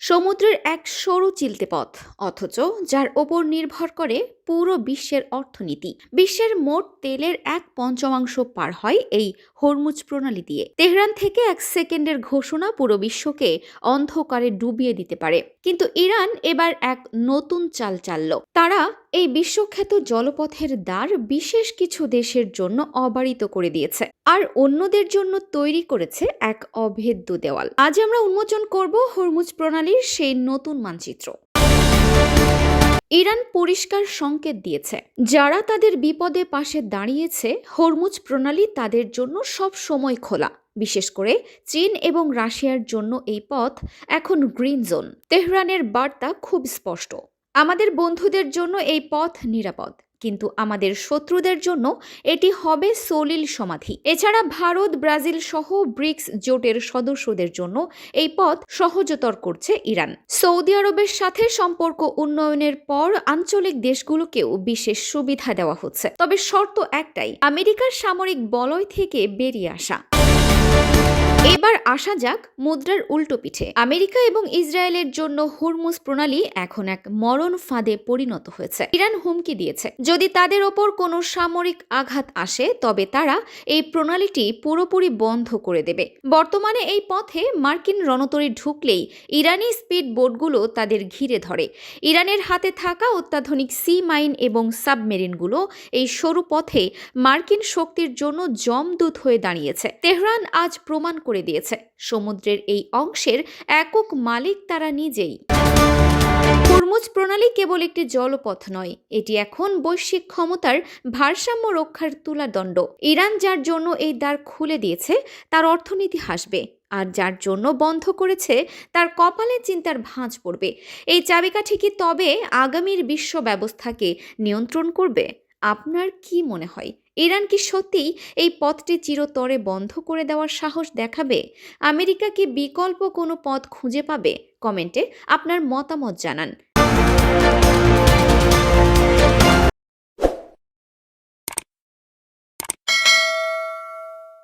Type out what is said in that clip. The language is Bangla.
সমুদ্রের এক সরু চিলতে পথ, অথচ যার ওপর নির্ভর করে পুরো বিশ্বের অর্থনীতি। বিশ্বের মোট তেলের 1/5 পার হয় এই হরমুজ প্রণালী দিয়ে। তেহরান থেকে 1 সেকেন্ডের ঘোষণা পুরো বিশ্বকে অন্ধকারে ডুবিয়ে দিতে পারে। কিন্তু ইরান এবার এক নতুন চাল চালল। তারা এই বিশ্বখ্যাত জলপথের দ্বার বিশেষ কিছু দেশের জন্য অবারিত করে দিয়েছে, আর অন্যদের জন্য তৈরি করেছে এক অভেদ্য দেওয়াল। আজ আমরা উন্মোচন করব হরমুজ প্রণালীর সেই নতুন মানচিত্র। ইরান পরিষ্কার সংকেত দিয়েছে, যারা তাদের বিপদে পাশে দাঁড়িয়েছে, হরমুজ প্রণালী তাদের জন্য সব সময় খোলা। বিশেষ করে চীন এবং রাশিয়ার জন্য এই পথ এখন গ্রিন জোন। তেহরানের বার্তা খুব স্পষ্ট, আমাদের বন্ধুদের জন্য এই পথ নিরাপদ, কিন্তু আমাদের শত্রুদের জন্য এটি হবে সলিল সমাধি। এছাড়া ভারত, ব্রাজিল সহ ব্রিক্স জোটের সদস্যদের জন্য এই পথ সহজতর করছে ইরান। সৌদি আরবের সাথে সম্পর্ক উন্নয়নের পর আঞ্চলিক দেশগুলোকেও বিশেষ সুবিধা দেওয়া হচ্ছে। তবে শর্ত একটাই, আমেরিকার সামরিক বলয় থেকে বেরিয়ে আসা। এবার আসা যাক মুদ্রার উল্টো পিঠে। আমেরিকা এবং ইসরায়েলের জন্য হরমুজ প্রণালী এখন এক মরণ ফাঁদে পরিণত হয়েছে। ইরান হুমকি দিয়েছে, যদি তাদের ওপর কোনো সামরিক আঘাত আসে তবে তারা এই প্রণালীটি পুরোপুরি বন্ধ করে দেবে। বর্তমানে এই পথে মার্কিন রণতরী ঢুকলেই ইরানি স্পিড বোটগুলো তাদের ঘিরে ধরে। ইরানের হাতে থাকা অত্যাধুনিক সি মাইন এবং সাবমেরিনগুলো এই সরু পথে মার্কিন শক্তির জন্য জমদূত হয়ে দাঁড়িয়েছে। তেহরান আজ প্রমাণ করে দিয়েছে, সমুদ্রের এই অংশের একক মালিক তারা নিজেই। হরমুজ প্রণালী কেবল একটি জলপথ নয়, এটি এখন বৈশ্বিক ক্ষমতার ভারসাম্য রক্ষার তুলাদণ্ড। ইরান যার জন্য এই দ্বার খুলে দিয়েছে তার অর্থনীতি হাসবে, আর যার জন্য বন্ধ করেছে তার কপালে চিন্তার ভাঁজ পড়বে। এই চাবিকাঠি কি তবে আগামীর বিশ্ব ব্যবস্থাকে নিয়ন্ত্রণ করবে? আপনার কি মনে হয়, ইরান কি সত্যিই এই পথটি চিরতরে বন্ধ করে দেওয়ার সাহস দেখাবে? আমেরিকা কি বিকল্প কোনো পথ খুঁজে পাবে? কমেন্টে আপনার মতামত জানান।